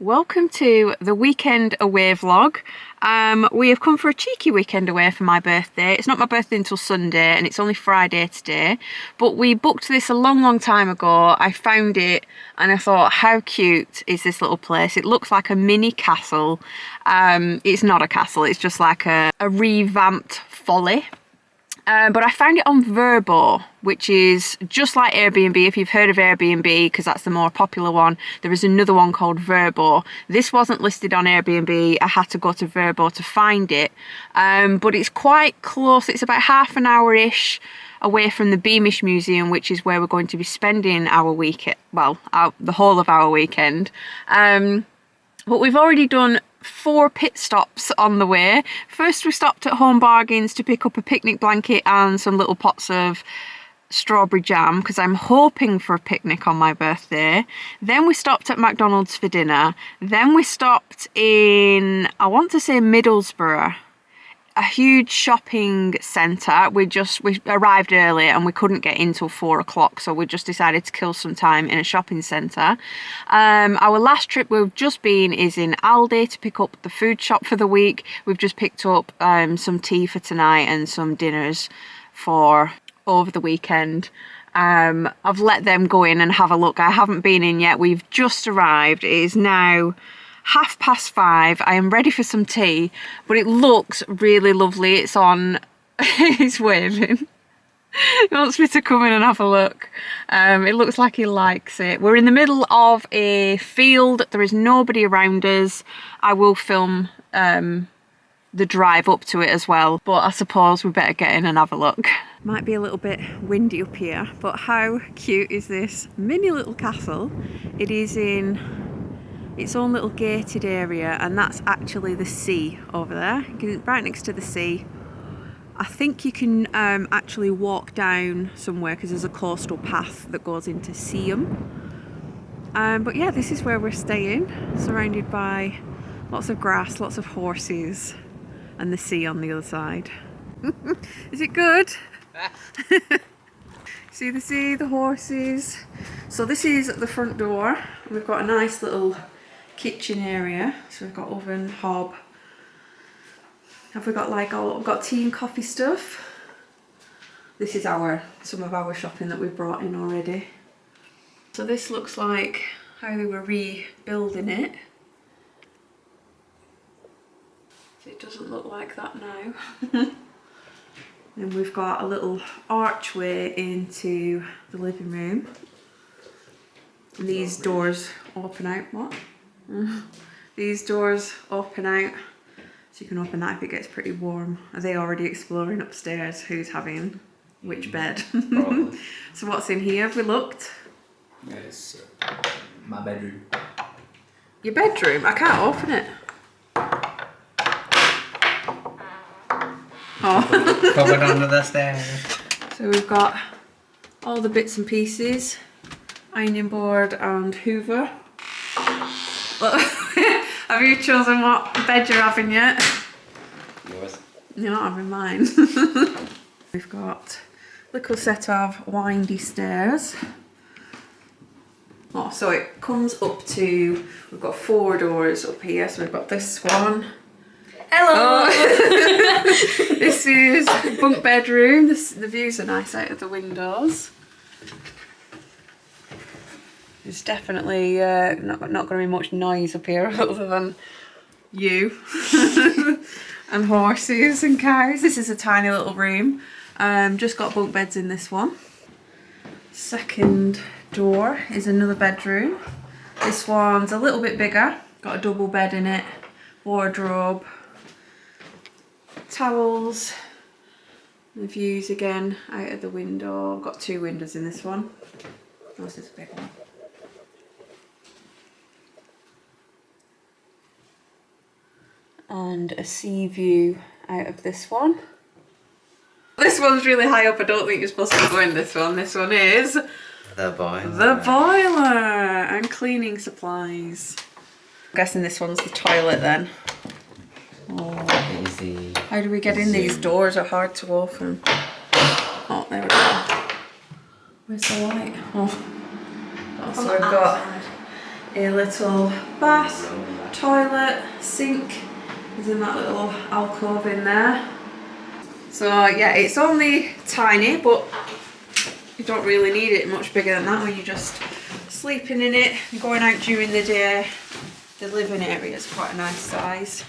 Welcome to the weekend away vlog. We have come for a cheeky weekend away for my birthday. It's not my birthday until Sunday and it's only Friday today, but we booked this a long time ago. I found it and I thought, how cute is this little place? It looks like a mini castle. It's not a castle, it's just like a revamped folly. But I found it on Vrbo, which is just like Airbnb. If you've heard of Airbnb, because that's the more popular one, there is another one called Vrbo. This wasn't listed on Airbnb. I had to go to Vrbo to find it. But it's quite close. It's about half an hour-ish away from the Beamish Museum, which is where we're going to be spending our weekend, well, the whole of our weekend. But we've already done 4 pit stops on the way. First we stopped at Home Bargains to pick up a picnic blanket and some little pots of strawberry jam because I'm hoping for a picnic on my birthday. Then we stopped at McDonald's for dinner. Then we stopped in, I want to say Middlesbrough, a huge shopping centre. We arrived early and we couldn't get in till 4 o'clock, so we just decided to kill some time in a shopping centre. Our last trip we've just been is in Aldi to pick up the food shop for the week. We've just picked up some tea for tonight and some dinners for over the weekend. I've let them go in and have a look. I haven't been in yet. We've just arrived. It is now 5:30. I am ready for some tea, but it looks really lovely. It's on, he's waving. He wants me to come in and have a look. It looks like he likes it. We're in the middle of a field. There is nobody around us. I will film the drive up to it as well, but I suppose we better get in and have a look. Might be a little bit windy up here, but how cute is this mini little castle? It is in its own little gated area, and that's actually the sea over there, right next to the sea. I think you can actually walk down somewhere because there's a coastal path that goes into Seaham. But yeah, this is where we're staying, surrounded by lots of grass, lots of horses, and the sea on the other side. Is it good? See the sea, the horses. So this is the front door. We've got a nice little kitchen area, so we've got oven, hob. Have we got like all, we've got tea and coffee stuff. This is some of our shopping that we've brought in already. So this looks like how they were rebuilding it. So it doesn't look like that now. Then we've got a little archway into the living room. And these doors open out, what? These doors open out, so you can open that if it gets pretty warm. Are they already exploring upstairs who's having which bed? So what's in here? Have we looked? Yeah, it's my bedroom. Your bedroom? I can't open it. Oh. Covered under the stairs. So we've got all the bits and pieces, ironing board and hoover. Have you chosen what bed you're having yet? Yours. You're not having mine. We've got a little set of windy stairs. Oh, so it comes up to, we've got 4 doors up here. So we've got this one. Hello! Oh. This is bunk bedroom. The views are nice out of the windows. There's definitely not going to be much noise up here other than you and horses and cows. This is a tiny little room. Just got bunk beds in this one. Second door is another bedroom. This one's a little bit bigger. Got a double bed in it, wardrobe, towels. The views again out of the window. I've got 2 windows in this one. This is a big one. And a sea view out of this one. This one's really high up. I don't think you're supposed to go in this one. This one is the boiler. The boiler and cleaning supplies. I'm guessing this one's the toilet then. Oh. Easy. How do we get in? These doors are hard to open. Oh, there we go. Where's the light? Oh. So we've got a little bath, toilet, sink is in that little alcove in there. So yeah, it's only tiny, but you don't really need it much bigger than that when you're just sleeping in it and going out during the day. The living area is quite a nice size.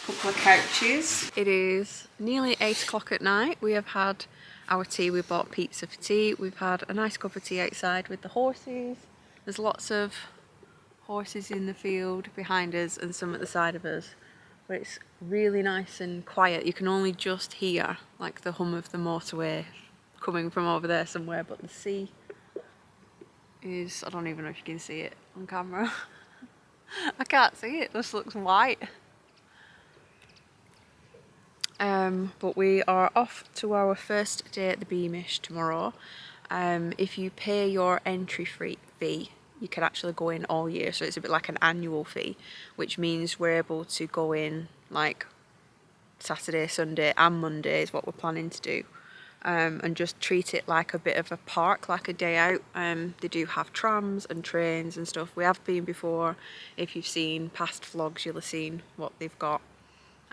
Couple of couches. It is nearly 8 o'clock at night. We have had our tea. We bought pizza for tea. We've had a nice cup of tea outside with the horses. There's lots of horses in the field behind us and some at the side of us. But it's really nice and quiet. You can only just hear like the hum of the motorway coming from over there somewhere, but the sea is, I don't even know if you can see it on camera. I can't see it, this looks white. But we are off to our first day at the Beamish tomorrow. If you pay your entry fee, you can actually go in all year, so it's a bit like an annual fee, which means we're able to go in like Saturday, Sunday and Monday is what we're planning to do, and just treat it like a bit of a park, like a day out. They do have trams and trains and stuff. We have been before. If you've seen past vlogs, you'll have seen what they've got.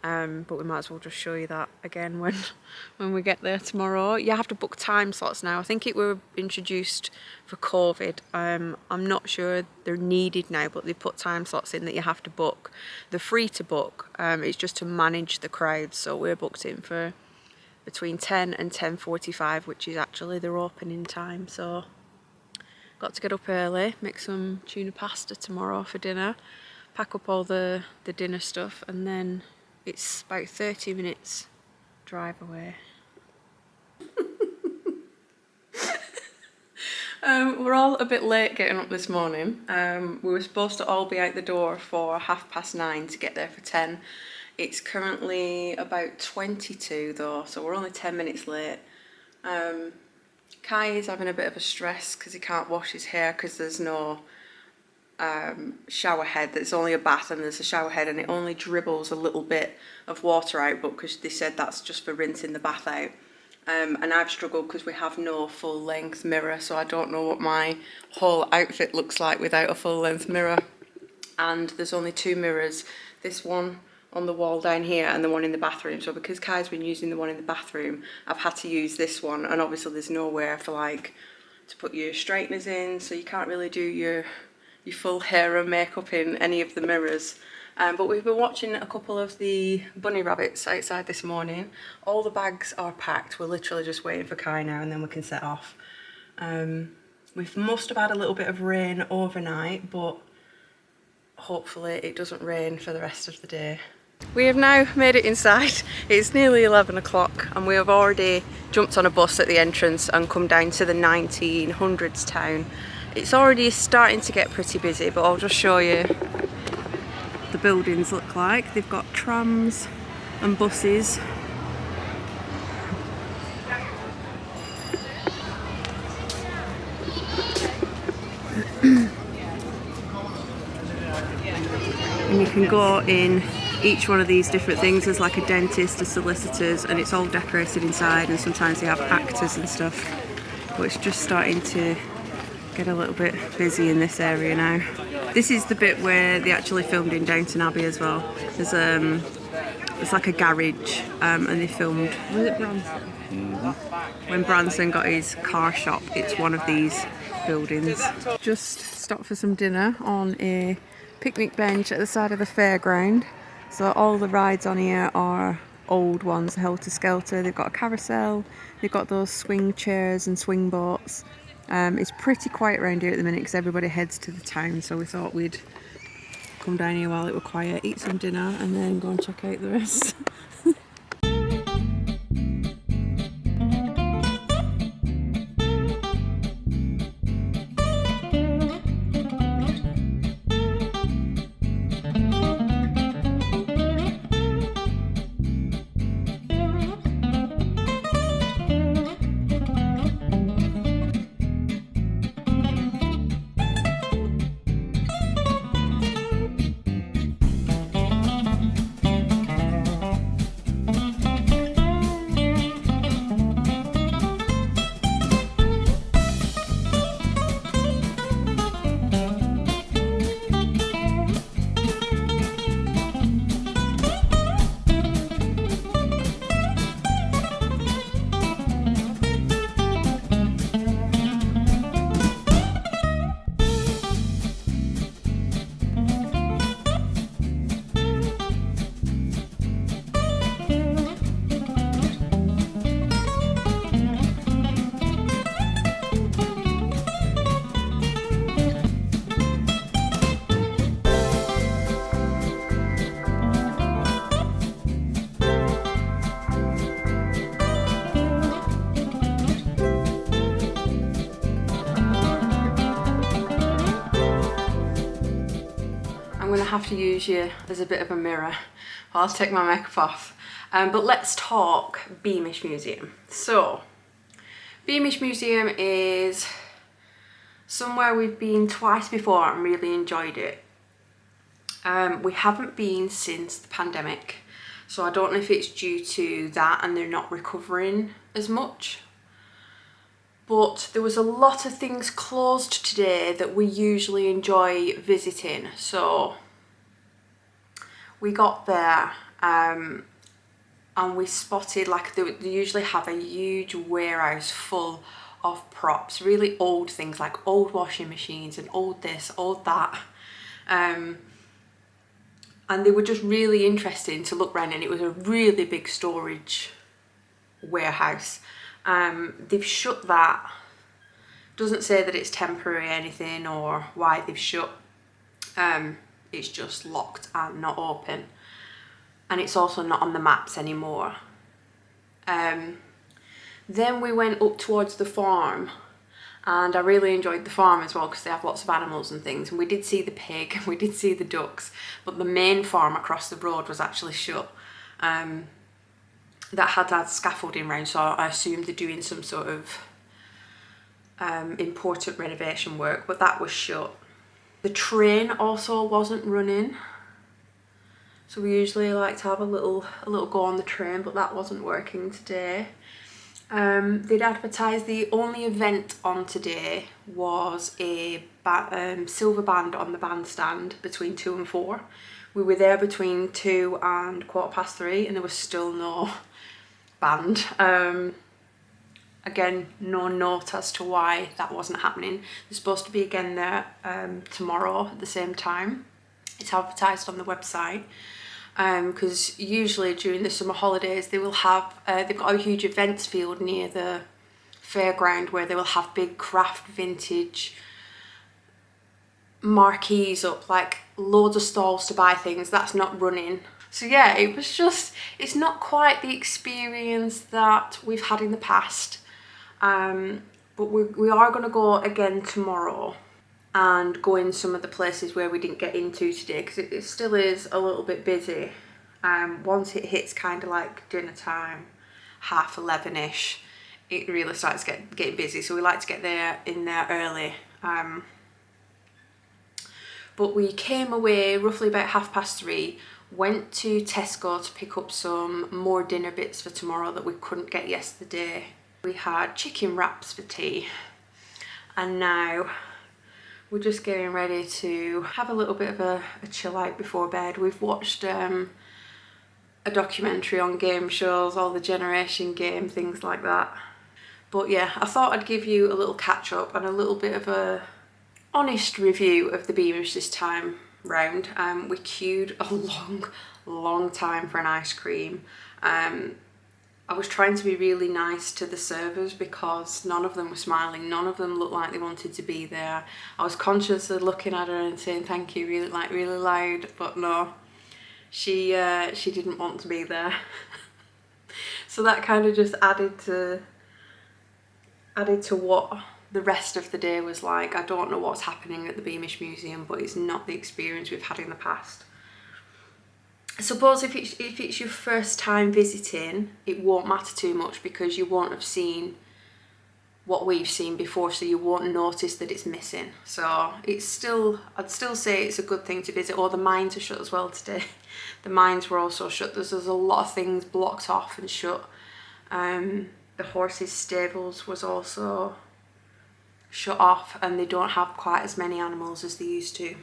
But we might as well just show you that again when we get there tomorrow. You have to book time slots now. I think it were introduced for COVID. I'm not sure they're needed now, but they put time slots in that you have to book. They're free to book. It's just to manage the crowds. So we're booked in for between 10 and 10:45, which is actually their opening time. So got to get up early, make some tuna pasta tomorrow for dinner, pack up all the dinner stuff, and then it's about 30 minutes drive away. We're all a bit late getting up this morning. We were supposed to all be out the door for 9:30 to get there for 10. It's currently about 22 though, so we're only 10 minutes late. Kai is having a bit of a stress because he can't wash his hair because there's no shower head. There's only a bath and there's a shower head, and it only dribbles a little bit of water out, but because they said that's just for rinsing the bath out. And I've struggled because we have no full length mirror, so I don't know what my whole outfit looks like without a full length mirror. And there's only 2 mirrors, this one on the wall down here and the one in the bathroom. So because Kai's been using the one in the bathroom, I've had to use this one, and obviously there's nowhere for like to put your straighteners in, so you can't really do your full hair and makeup in any of the mirrors. But we've been watching a couple of the bunny rabbits outside this morning. All the bags are packed. We're literally just waiting for Kai now, and then we can set off. We must have had a little bit of rain overnight, but hopefully it doesn't rain for the rest of the day. We have now made it inside. It's nearly 11 o'clock and we have already jumped on a bus at the entrance and come down to the 1900s town. It's already starting to get pretty busy, but I'll just show you the buildings look like. They've got trams and buses. And you can go in each one of these different things. There's like a dentist, a solicitors, and it's all decorated inside, and sometimes they have actors and stuff. But it's just starting to get a little bit busy in this area now. This is the bit where they actually filmed in Downton Abbey as well. There's like a garage, and they filmed, was it Branson? Mm-hmm. When Branson got his car shop, it's one of these buildings. Just stopped for some dinner on a picnic bench at the side of the fairground. So all the rides on here are old ones, Helter Skelter. They've got a carousel, they've got those swing chairs and swing boats. It's pretty quiet around here at the minute because everybody heads to the town, so we thought we'd come down here while it were quiet, eat some dinner and then go and check out the rest. have to use you as a bit of a mirror while I take my makeup off. But let's talk Beamish Museum. So, Beamish Museum is somewhere we've been twice before and really enjoyed it. We haven't been since the pandemic, so I don't know if it's due to that and they're not recovering as much. But there was a lot of things closed today that we usually enjoy visiting. So we got there and we spotted, like, they usually have a huge warehouse full of props, really old things like old washing machines and old this, old that. And they were just really interesting to look around, and it was a really big storage warehouse. They've shut that. Doesn't say that it's temporary or anything or why they've shut. It's just locked and not open, and it's also not on the maps anymore. Then we went up towards the farm, and I really enjoyed the farm as well because they have lots of animals and things, and we did see the pig and we did see the ducks, but the main farm across the road was actually shut. That had scaffolding round, so I assumed they're doing some sort of important renovation work, but that was shut. The train also wasn't running, so we usually like to have a little go on the train, but that wasn't working today. They'd advertised the only event on today was a silver band on the bandstand between 2 and 4. We were there between 2 and 3:15 and there was still no band. Again, no note as to why that wasn't happening. They're supposed to be again there tomorrow at the same time. It's advertised on the website because usually during the summer holidays they will have, they've got a huge events field near the fairground where they will have big craft vintage marquees up, like loads of stalls to buy things. That's not running. So yeah, it was just, it's not quite the experience that we've had in the past. But we are going to go again tomorrow and go in some of the places where we didn't get into today, because it still is a little bit busy. Once it hits kind of like dinner time, 11:30ish, it really starts getting busy, so we like to get in there early. But we came away roughly about 3:30, went to Tesco to pick up some more dinner bits for tomorrow that we couldn't get yesterday. We had chicken wraps for tea, and now we're just getting ready to have a little bit of a chill out before bed. We've watched a documentary on game shows, all the generation game, things like that. But yeah, I thought I'd give you a little catch up and a little bit of a honest review of the Beamish this time round. We queued a long time for an ice cream. I was trying to be really nice to the servers because none of them were smiling, none of them looked like they wanted to be there. I was conscious of looking at her and saying thank you really loud, but no, she didn't want to be there. So that kind of just added to what the rest of the day was like. I don't know what's happening at the Beamish Museum, but it's not the experience we've had in the past. I suppose if it's your first time visiting, it won't matter too much because you won't have seen what we've seen before, so you won't notice that it's missing. So I'd still say it's a good thing to visit. Or the mines are shut as well today. The mines were also shut. There's a lot of things blocked off and shut. The horses' stables was also shut off, and they don't have quite as many animals as they used to.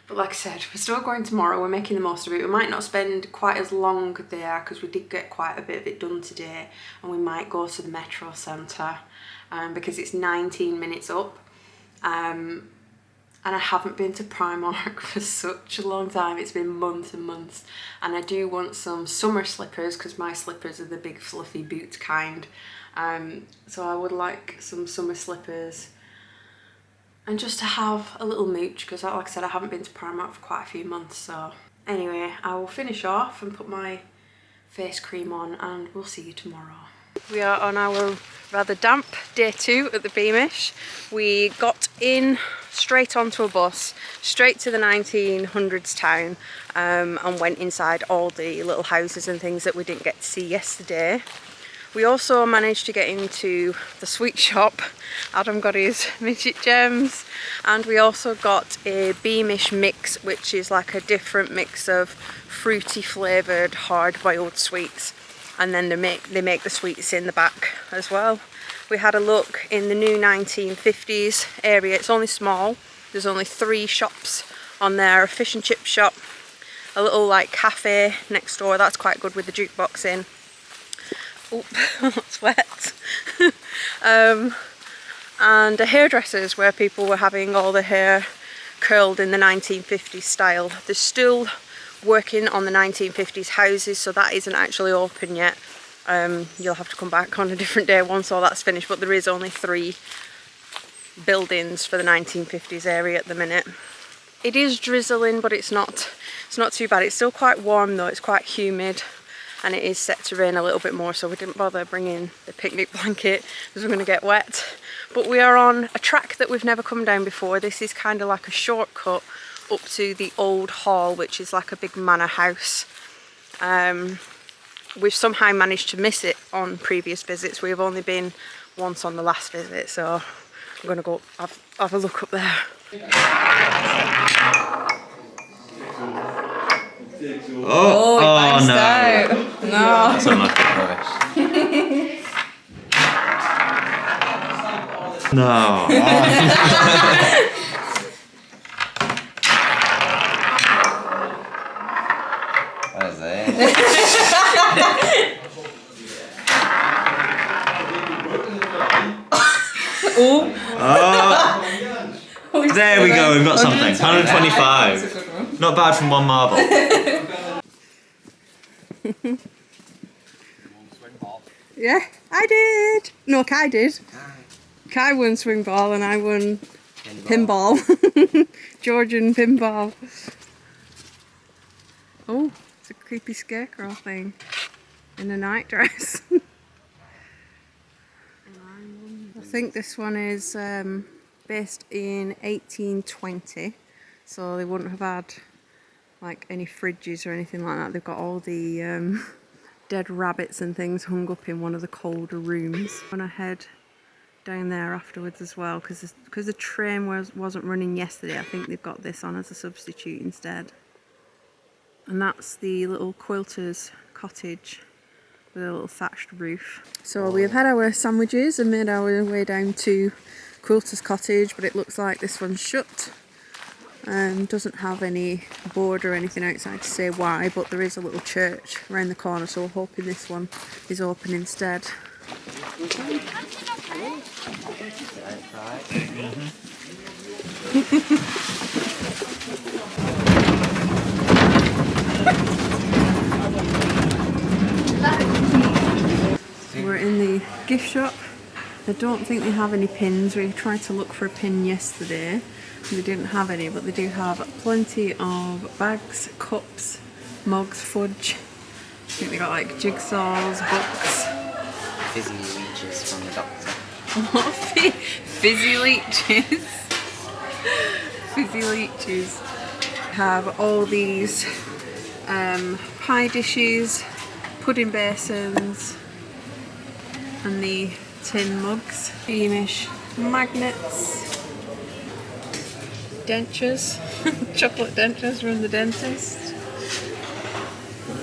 But like I said, we're still going tomorrow. We're making the most of it. We might not spend quite as long there because we did get quite a bit of it done today, and we might go to the Metrocentre because it's 19 minutes up. And I haven't been to Primark for such a long time. It's been months and months, and I do want some summer slippers because my slippers are the big fluffy boot kind. So I would like some summer slippers and just to have a little mooch because, like I said, I haven't been to Primark for quite a few months. So anyway, I will finish off and put my face cream on, and we'll see you tomorrow. We are on our rather damp day 2 at the Beamish. We got in straight onto a bus, straight to the 1900s town, and went inside all the little houses and things that we didn't get to see yesterday. We also managed to get into the sweet shop. Adam got his midget gems, and we also got a Beamish mix, which is like a different mix of fruity flavoured hard-boiled sweets, and then they make the sweets in the back as well. We had a look in the new 1950s area. It's only small. There's only 3 shops on there: a fish and chip shop, a little like cafe next door, that's quite good with the jukebox in. Oh, it's wet. And a hairdresser's where people were having all their hair curled in the 1950s style. They're still working on the 1950s houses, so that isn't actually open yet. You'll have to come back on a different day once all that's finished, but there is only 3 buildings for the 1950s area at the minute. It is drizzling, but it's not too bad. It's still quite warm though, it's quite humid, and it is set to rain a little bit more, so we didn't bother bringing the picnic blanket because we're going to get wet. But we are on a track that we've never come down before. This is kind of like a shortcut up to the old hall, which is like a big manor house. We've somehow managed to miss it on previous visits. We've only been once on the last visit, so I'm going to go have a look up there. Oh, no. Out. No. That's unlucky rubbish. No. What is it? Oh. There we go, we've got something. 125. Not bad from one marble. Yeah, I did. No, Kai did. Kai won swing ball and I won pinball. Georgian pinball. Oh, it's a creepy scarecrow thing in a night dress. I think this one is based in 1820, so they wouldn't have had like any fridges or anything like that. They've got all the dead rabbits and things hung up in one of the colder rooms. I'm gonna head down there afterwards as well, because the train wasn't running yesterday. I think they've got this on as a substitute instead. And that's the little quilter's cottage with a little thatched roof. So we have had our sandwiches and made our way down to quilter's cottage, but it looks like this one's shut. Doesn't have any board or anything outside to say why, but there is a little church around the corner, so we're hoping this one is open instead. We're in the gift shop. I don't think they have any pins. We tried to look for a pin yesterday. They didn't have any, but they do have plenty of bags, cups, mugs, fudge. I think they got like jigsaws, books. Fizzy leeches from the doctor. What? Fizzy leeches? Fizzy leeches. Have all these pie dishes, pudding basins, and the tin mugs. Beamish magnets. Dentures. Chocolate dentures from the dentist.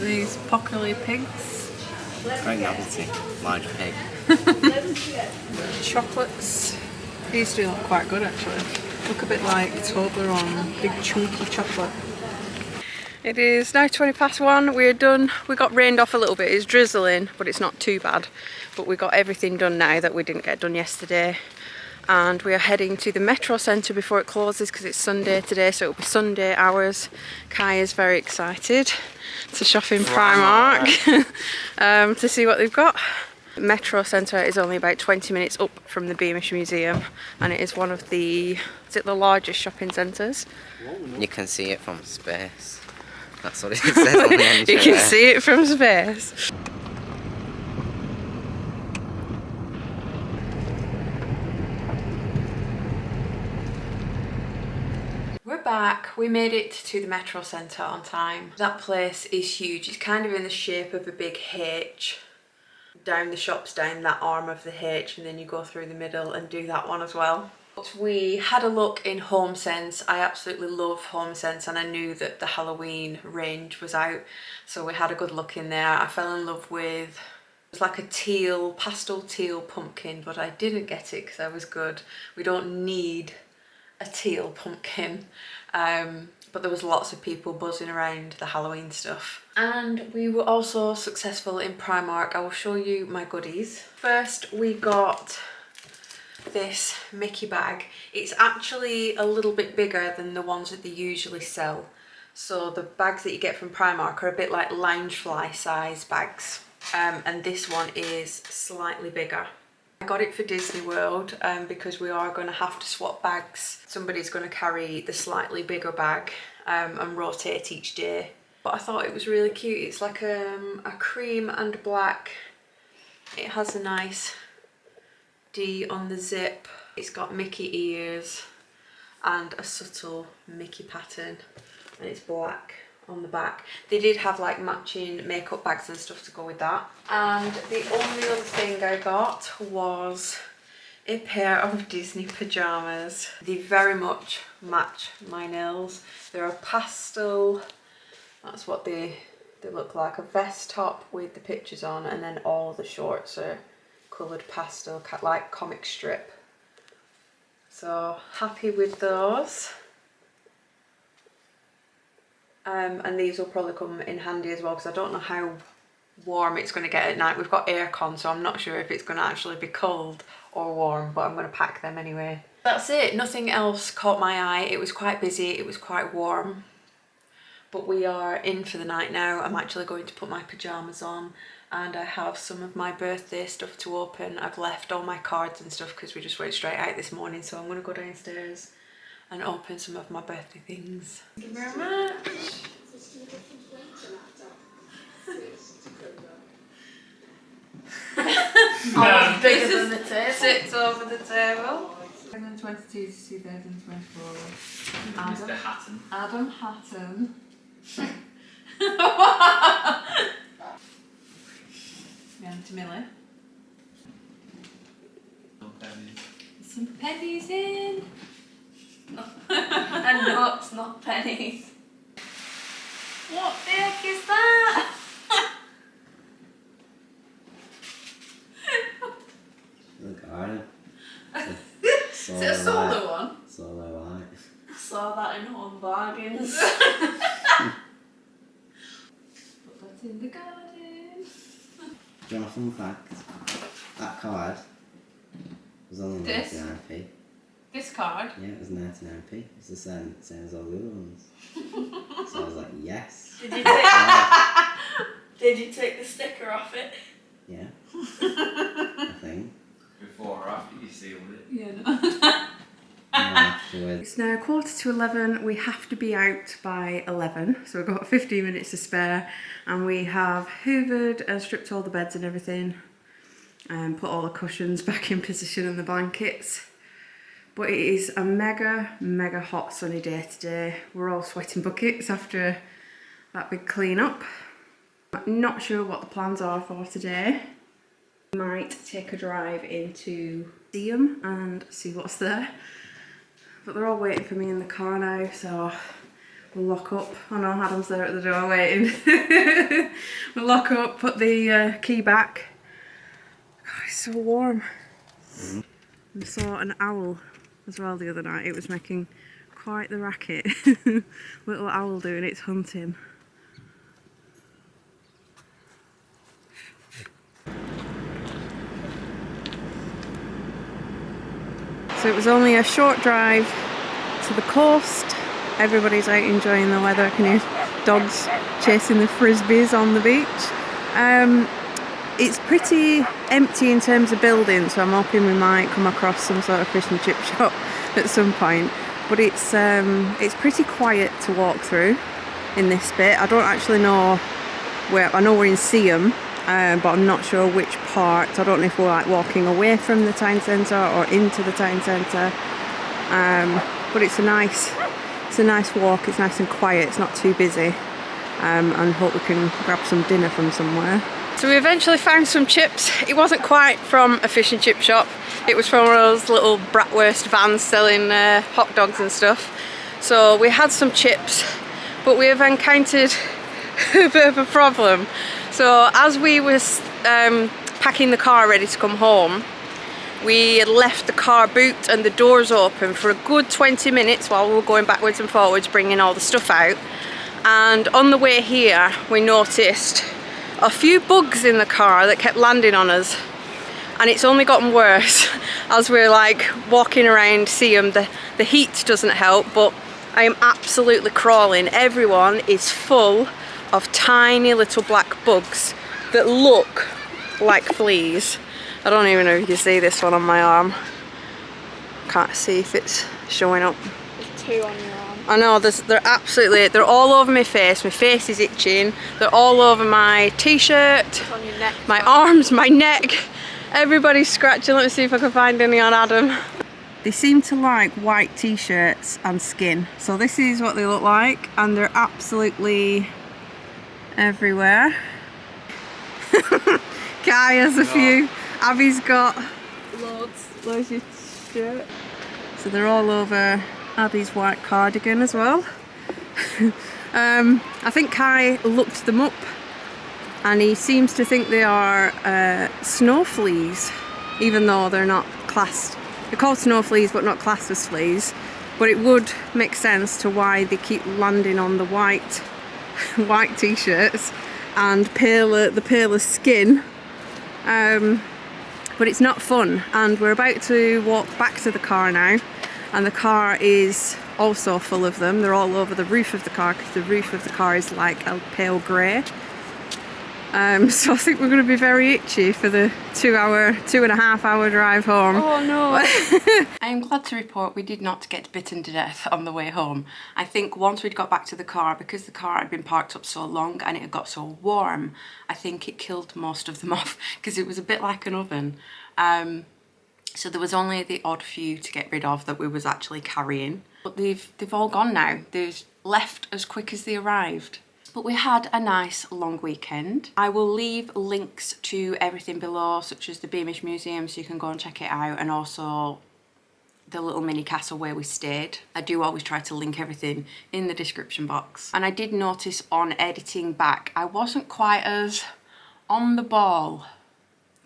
These pockily pigs. Great novelty. Large pig. Chocolates. These do look quite good actually. Look a bit like Toblerone, big chunky chocolate. It is now 1:20. We're done. We got rained off a little bit. It's drizzling, but it's not too bad. But we got everything done now that we didn't get done yesterday. And we are heading to the Metrocentre before it closes because it's Sunday today, so it'll be Sunday hours. Kai is very excited to shop in Primark to see what they've got. Metrocentre is only about 20 minutes up from the Beamish Museum, and it is one of the, is it the largest shopping centres? You can see it from space. That's what it says on the entry. You can see it from space. back. We made it to the Metrocentre on time. That place is huge. It's kind of in the shape of a big H. Down the shops, down that arm of the H, and then you go through the middle and do that one as well. But we had a look in HomeSense. I absolutely love HomeSense, and I knew that the Halloween range was out, so we had a good look in there. I fell in love with, it was like a teal, pastel teal pumpkin, but I didn't get it because I was good. We don't need a teal pumpkin. But there was lots of people buzzing around the Halloween stuff. And we were also successful in Primark. I will show you my goodies. First, we got this Mickey bag. It's actually a little bit bigger than the ones that they usually sell. So the bags that you get from Primark are a bit like Loungefly size bags. And this one is slightly bigger. I got it for Disney World because we are going to have to swap bags. Somebody's going to carry the slightly bigger bag and rotate each day. But I thought it was really cute. It's like a cream and black. It has a nice D on the zip. It's got Mickey ears and a subtle Mickey pattern, and it's black on the back. They did have like matching makeup bags and stuff to go with that. And the only other thing I got was a pair of Disney pajamas. They very much match my nails. They're a pastel, that's what they look like, a vest top with the pictures on, and then all the shorts are coloured pastel, like comic strip. So happy with those. And these will probably come in handy as well, because I don't know how warm it's going to get at night. We've got aircon, so I'm not sure if it's going to actually be cold or warm, but I'm going to pack them anyway. That's it. Nothing else caught my eye. It was quite busy. It was quite warm. But we are in for the night now. I'm actually going to put my pyjamas on, and I have some of my birthday stuff to open. I've left all my cards and stuff because we just went straight out this morning, so I'm going to go downstairs and open some of my birthday things. Thank you very much. Oh, bigger than the table. Sits over the table. 2022 to 2024. Mr. Hatton. Adam Hatton. And Millie. There's some pennies in. And nuts, not pennies. What the heck is that? The garden. Is it a solar one? Solar light. I saw that in Home Bargains. Put that in the garden. Do you want a fun fact? That card was only This? 99p. This card? Yeah, it was 99p. It's the same as all the other ones. So I was like, yes. Did you take the sticker off it? Yeah. I think. Before or after you sealed it? Yeah, no. And afterwards. It's now 11:15. We have to be out by 11, so we've got 15 minutes to spare, and we have hoovered and stripped all the beds and everything, and put all the cushions back in position and the blankets. But it is a mega hot sunny day today. We're all sweating buckets after that big clean up. I'm not sure what the plans are for today. We might take a drive into Seaham and see what's there. But they're all waiting for me in the car now, so we'll lock up. Oh no, Adam's there at the door waiting. We'll lock up, put the key back. God, it's so warm. We saw an owl as well the other night. It was making quite the racket. Little owl doing its hunting. So it was only a short drive to the coast. Everybody's out enjoying the weather. I can hear dogs chasing the frisbees on the beach. It's pretty empty in terms of buildings, so I'm hoping we might come across some sort of fish and chip shop at some point. But it's pretty quiet to walk through in this bit. I don't actually know where. I know we're in Seaham, but I'm not sure which part. I don't know if we're like walking away from the town centre or into the town centre. But it's a nice It's a nice walk, it's nice and quiet, it's not too busy. And hope we can grab some dinner from somewhere. So we eventually found some chips. It wasn't quite from a fish and chip shop. It was from one of those little bratwurst vans selling hot dogs and stuff. So we had some chips, but we have encountered a bit of a problem. So as we was packing the car ready to come home, we had left the car boot and the doors open for a good 20 minutes while we were going backwards and forwards bringing all the stuff out. And on the way here we noticed a few bugs in the car that kept landing on us, and it's only gotten worse as we're like walking around Seaham. The heat doesn't help, but I am absolutely crawling. Everyone is full of tiny little black bugs that look like fleas. I don't even know if you can see this one on my arm. Can't see if it's showing up. There's 2 on your arm. I know, they're all over my face. My face is itching. They're all over my t-shirt, On your neck. my arms, my neck. Everybody's scratching. Let me see if I can find any on Adam. They seem to like white t-shirts and skin. So this is what they look like, and they're absolutely everywhere. Kai has a few. Abby's got loads of shirt. So they're all over Abby's white cardigan as well. I think Kai looked them up and he seems to think they are snow fleas, even though they're not classed. They're called snow fleas but not classed as fleas. But it would make sense to why they keep landing on the white t-shirts and the paler skin. But it's not fun, and we're about to walk back to the car now, and the car is also full of them. They're all over the roof of the car because the roof of the car is like a pale grey. So I think we're going to be very itchy for the 2.5 hour drive home. Oh no. I am glad to report we did not get bitten to death on the way home. I think once we'd got back to the car, because the car had been parked up so long and it had got so warm, I think it killed most of them off because it was a bit like an oven. So there was only the odd few to get rid of that we was actually carrying. But they've all gone now. They've left as quick as they arrived. But we had a nice long weekend. I will leave links to everything below, such as the Beamish Museum, so you can go and check it out, and also the little mini castle where we stayed. I do always try to link everything in the description box. And I did notice on editing back, I wasn't quite as on the ball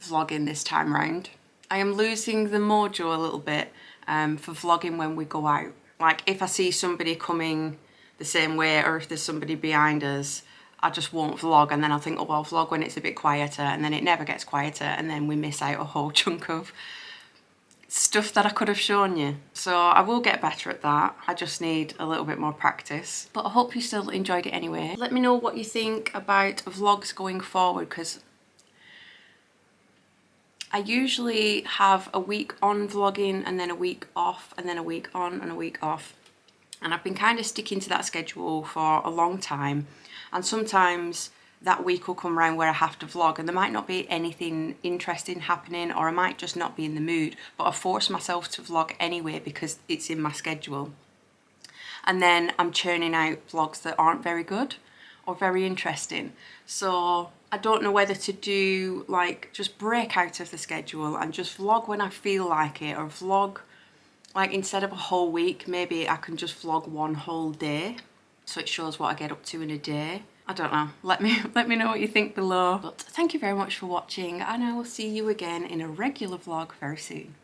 vlogging this time round. I am losing the mojo a little bit for vlogging when we go out. Like if I see somebody coming the same way, or if there's somebody behind us, I just won't vlog, and then I'll think, oh, I'll vlog when it's a bit quieter, and then it never gets quieter, and then we miss out a whole chunk of stuff that I could have shown you. So I will get better at that. I just need a little bit more practice. But I hope you still enjoyed it anyway. Let me know what you think about vlogs going forward, because I usually have a week on vlogging and then a week off and then a week on and a week off. And I've been kind of sticking to that schedule for a long time. And sometimes that week will come around where I have to vlog and there might not be anything interesting happening, or I might just not be in the mood. But I force myself to vlog anyway because it's in my schedule. And then I'm churning out vlogs that aren't very good or very interesting. So I don't know whether to do like just break out of the schedule and just vlog when I feel like it, or vlog like instead of a whole week, maybe I can just vlog one whole day so it shows what I get up to in a day. I don't know. Let me know what you think below. But thank you very much for watching, and I will see you again in a regular vlog very soon.